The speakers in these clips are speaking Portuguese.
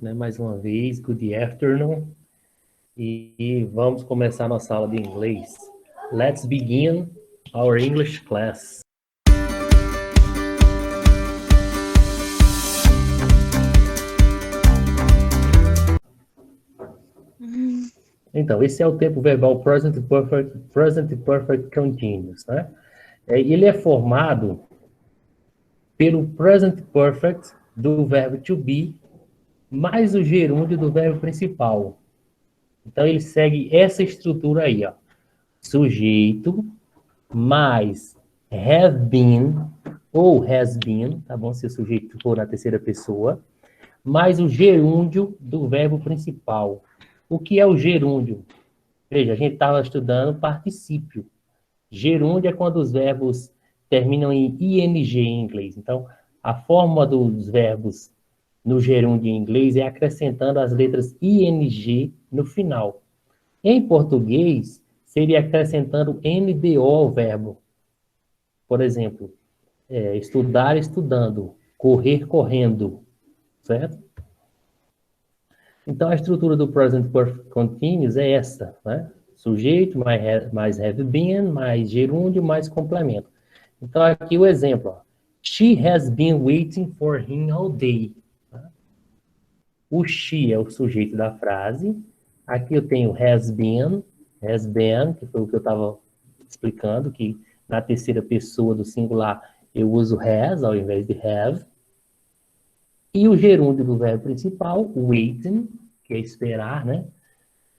né? Mais uma vez, good afternoon. E vamos começar nossa aula de inglês. Let's begin our English class. Então, esse é o tempo verbal present perfect continuous, né? Ele é formado pelo present perfect do verbo to be mais o gerúndio do verbo principal. Então, ele segue essa estrutura aí, ó. Sujeito mais have been ou has been, tá bom? Se o sujeito for na terceira pessoa, mais o gerúndio do verbo principal. O que é o gerúndio? Veja, a gente estava estudando particípio. Gerúndio é quando os verbos terminam em ing em inglês. Então, a forma dos verbos no gerúndio em inglês é acrescentando as letras ing no final. Em português, seria acrescentando NDO ao verbo. Por exemplo, estudar, estudando, correr, correndo, certo? Então, a estrutura do present perfect continuous é essa, né? Sujeito, mais have been, mais gerúndio, mais complemento. Então, aqui o exemplo, ó. She has been waiting for him all day. O she é o sujeito da frase. Aqui eu tenho has been, que foi o que eu estava explicando, que na terceira pessoa do singular eu uso has ao invés de have. E o gerúndio do verbo principal, waiting, que é esperar, né?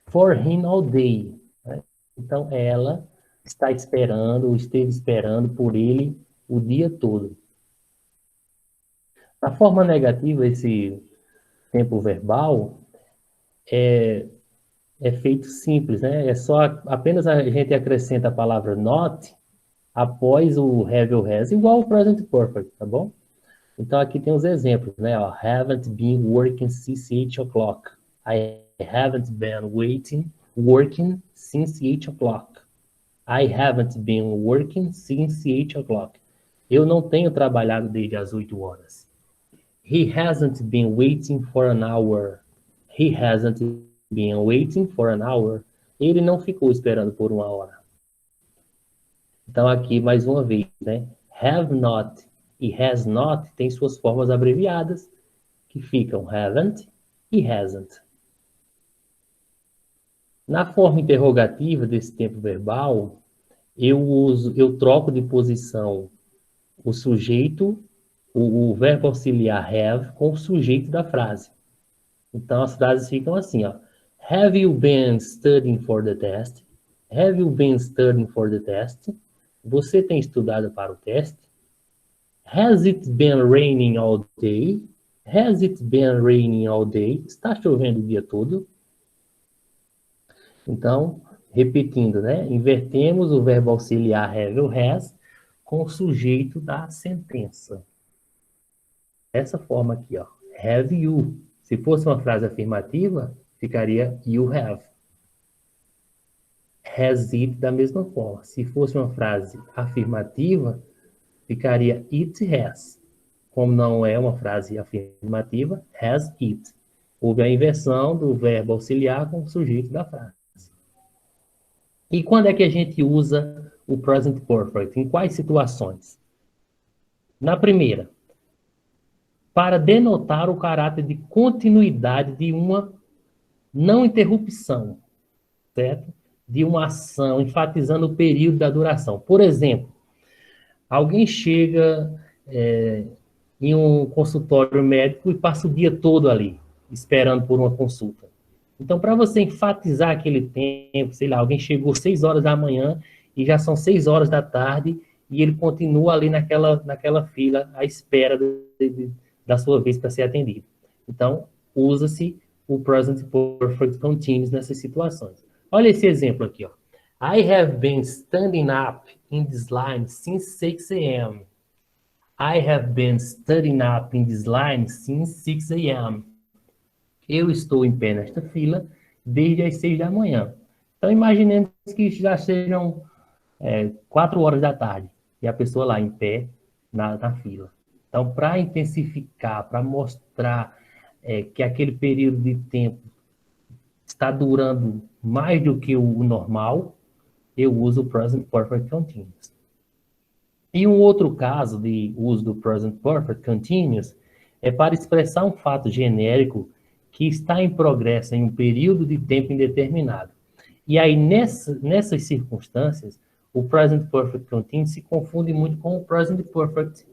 For him all day. Né? Então, ela está esperando, ou esteve esperando por ele o dia todo. Na forma negativa, esse tempo verbal é feito simples, né? É só apenas a gente acrescenta a palavra not após o have ou has, igual o present perfect, tá bom? Então aqui tem os exemplos, né? Ó, haven't been working since 8 o'clock. I haven't been working since 8 o'clock. I haven't been working since 8 o'clock. Eu não tenho trabalhado desde as 8 horas. He hasn't been waiting for an hour. He hasn't been waiting for an hour. Ele não ficou esperando por uma hora. Então aqui mais uma vez, né? Have not e has not tem suas formas abreviadas que ficam haven't e hasn't. Na forma interrogativa desse tempo verbal, eu troco de posição o sujeito, o verbo auxiliar have com o sujeito da frase. Então as frases ficam assim, ó. Have you been studying for the test? Have you been studying for the test? Você tem estudado para o teste? Has it been raining all day? Has it been raining all day? Está chovendo o dia todo? Então, repetindo, né? Invertemos o verbo auxiliar have ou has com o sujeito da sentença. Dessa forma aqui, ó. Have you. Se fosse uma frase afirmativa, ficaria you have. Has it da mesma forma. Se fosse uma frase afirmativa, ficaria it has. Como não é uma frase afirmativa, has it. Houve a inversão do verbo auxiliar com o sujeito da frase. E quando é que a gente usa o present perfect? Em quais situações? Na primeira, para denotar o caráter de continuidade de uma não interrupção, certo? De uma ação, enfatizando o período da duração. Por exemplo, alguém chega em um consultório médico e passa o dia todo ali, esperando por uma consulta. Então, para você enfatizar aquele tempo, sei lá, alguém chegou 6 horas da manhã e já são 6 horas da tarde e ele continua ali naquela fila à espera da sua vez para ser atendido. Então, usa-se o present perfect continuous nessas situações. Olha esse exemplo aqui, ó. I have been standing up in this line since 6 a.m. I have been standing up in this line since 6 a.m. Eu estou em pé nesta fila desde as 6 da manhã. Então, imaginemos que já sejam 4 horas da tarde e a pessoa lá em pé na fila. Então, para intensificar, para mostrar que aquele período de tempo está durando mais do que o normal, eu uso o Present Perfect Continuous. E um outro caso de uso do Present Perfect Continuous é para expressar um fato genérico que está em progresso em um período de tempo indeterminado. E aí, nessas circunstâncias, o Present Perfect Continuous se confunde muito com o Present Perfect,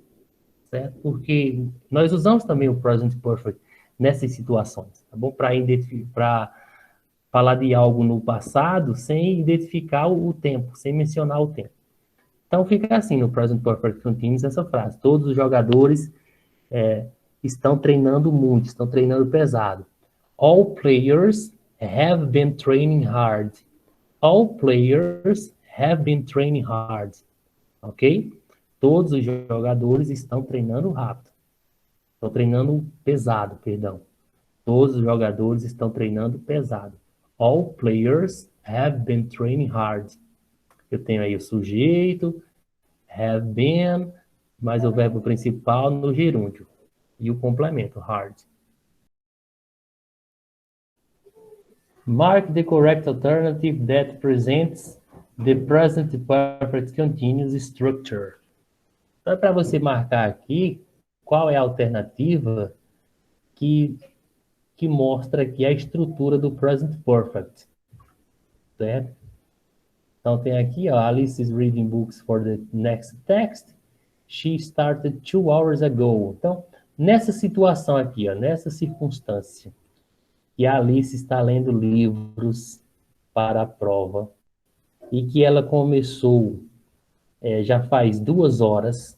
certo? Porque nós usamos também o Present Perfect nessas situações, tá bom? Para falar de algo no passado sem identificar o tempo, sem mencionar o tempo. Então fica assim no Present Perfect Continuous essa frase. Todos os jogadores estão treinando muito, estão treinando pesado. All players have been training hard. All players have been training hard. Ok? Todos os jogadores estão treinando rápido. Estão treinando pesado, perdão. Todos os jogadores estão treinando pesado. All players have been training hard. Eu tenho aí o sujeito, have been, mais o verbo principal no gerúndio. E o complemento, hard. Mark the correct alternative that presents the present perfect continuous structure. Então, é para você marcar aqui qual é a alternativa que, que mostra aqui a estrutura do present perfect. Certo? Então, tem aqui, ó, Alice is reading books for the next text. She started 2 hours ago. Então, nessa situação aqui, ó, nessa circunstância, que a Alice está lendo livros para a prova e que ela começou já faz 2 horas.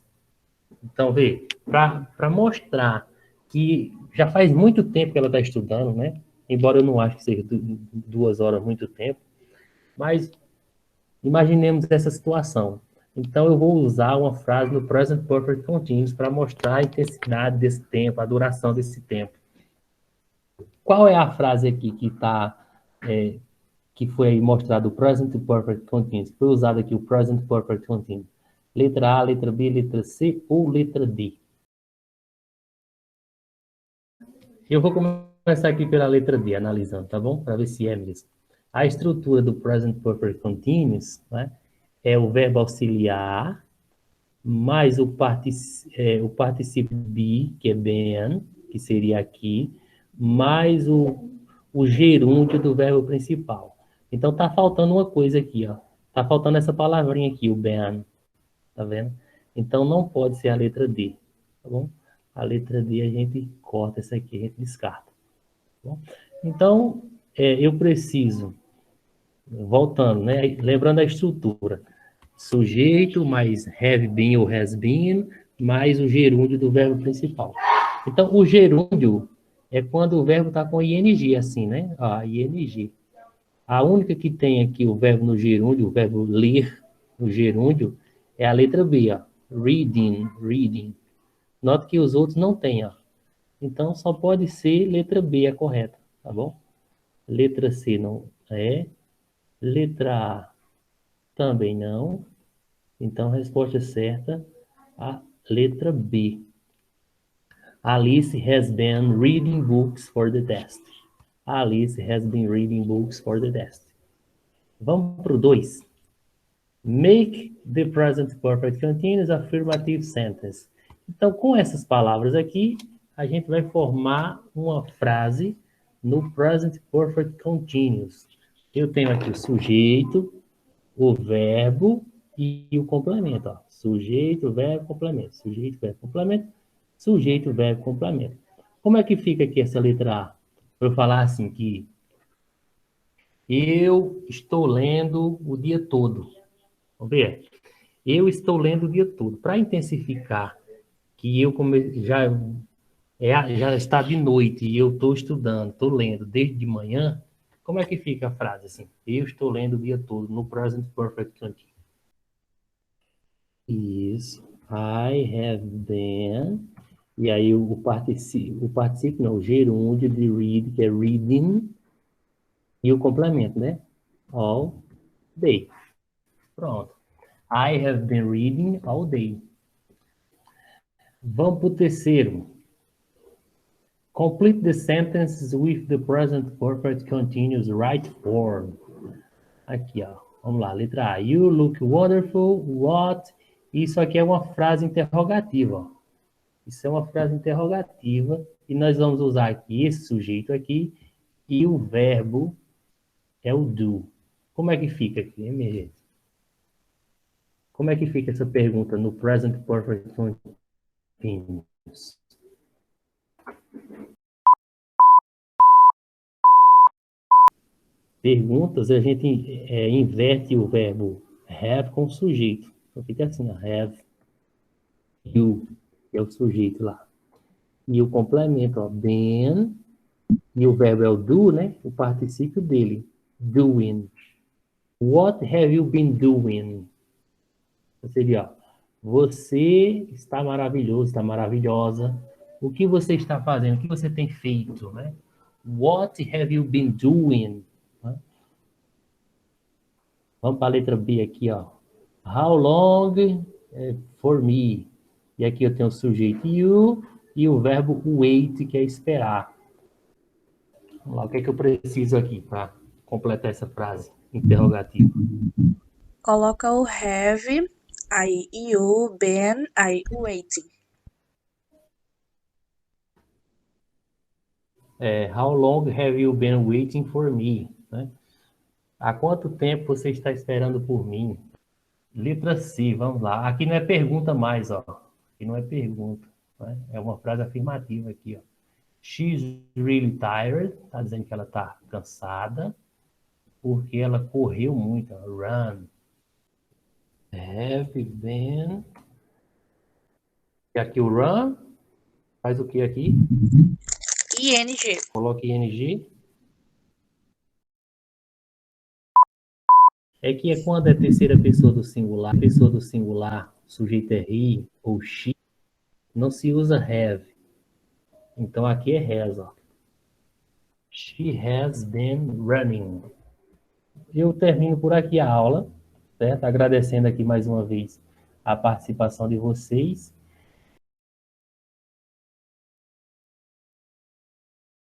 Então, vê, para mostrar que já faz muito tempo que ela está estudando, né? Embora eu não ache que seja 2 horas muito tempo, mas imaginemos essa situação. Então, eu vou usar uma frase no Present Perfect Continuous para mostrar a intensidade desse tempo, a duração desse tempo. Qual é a frase aqui que foi mostrado o Present Perfect Continuous? Foi usado aqui o Present Perfect Continuous. Letra A, letra B, letra C ou letra D? Eu vou começar aqui pela letra D, analisando, tá bom? Para ver se é mesmo. A estrutura do Present Perfect Continuous, né, é o verbo auxiliar, mais o particípio be, que é been, que seria aqui, mais o gerúndio do verbo principal. Então, tá faltando uma coisa aqui, ó. Tá faltando essa palavrinha aqui, o been, tá vendo? Então, não pode ser a letra D, tá bom? A letra D a gente corta essa aqui, a gente descarta. Tá bom? Então, eu preciso, voltando, né? Lembrando a estrutura. Sujeito mais have been ou has been, mais o gerúndio do verbo principal. Então, o gerúndio é quando o verbo está com ing, assim, né? Ing. A única que tem aqui o verbo no gerúndio, o verbo ler no gerúndio, é a letra B, ó. Reading, reading. Nota que os outros não têm, ó. Então, só pode ser letra B a correta, tá bom? Letra C não é. Letra A também não. Então, a resposta certa, a letra B. Alice has been reading books for the test. Alice has been reading books for the test. Vamos para o 2. Make the present perfect continuous affirmative sentence. Então, com essas palavras aqui, a gente vai formar uma frase no present perfect continuous. Eu tenho aqui o sujeito, o verbo e o complemento. Ó. Sujeito, verbo, complemento. Sujeito, verbo, complemento. Sujeito, verbo, complemento. Como é que fica aqui essa letra A? Eu falar assim que eu estou lendo o dia todo. Vamos ver? Eu estou lendo o dia todo. Para intensificar que já está de noite e eu estou estudando, estou lendo desde de manhã, como é que fica a frase assim? Eu estou lendo o dia todo no present perfect continuous. Isso. I have been. E aí o particípio não, o gerúndio de read, que é reading, e o complemento, né? All day. Pronto. I have been reading all day. Vamos para o terceiro. Complete the sentences with the present perfect continuous right form. Aqui, ó. Vamos lá, letra A. You look wonderful. What? Isso aqui é uma frase interrogativa, ó. Isso é uma frase interrogativa e nós vamos usar aqui esse sujeito aqui e o verbo é o do. Como é que fica aqui, hein, minha gente? Como é que fica essa pergunta no present perfect continuous? Perguntas, a gente inverte o verbo have com o sujeito. Então fica assim, ó, have you, que é o sujeito lá. E o complemento, ó, been, e o verbo é o do, né? O particípio dele, doing. What have you been doing? Seria, ó, você está maravilhoso, está maravilhosa. O que você está fazendo? O que você tem feito, né? What have you been doing? Vamos para a letra B aqui, ó. How long for me? E aqui eu tenho o sujeito you e o verbo wait, que é esperar. Vamos lá, o que é que eu preciso aqui para completar essa frase interrogativa? Coloca o have, aí you, been, aí waiting. How long have you been waiting for me? Né? Há quanto tempo você está esperando por mim? Letra C, vamos lá. Aqui não é pergunta mais, ó. Aqui não é pergunta. Né? É uma frase afirmativa aqui, ó. She's really tired. Está dizendo que ela está cansada porque ela correu muito. Ó. Run. Have been. E aqui o run faz o que aqui? ING. Coloque ing. É que é quando é terceira pessoa do singular, sujeito é he ou she, não se usa have. Então aqui é has, ó. She has been running. Eu termino por aqui a aula, certo? Agradecendo aqui mais uma vez a participação de vocês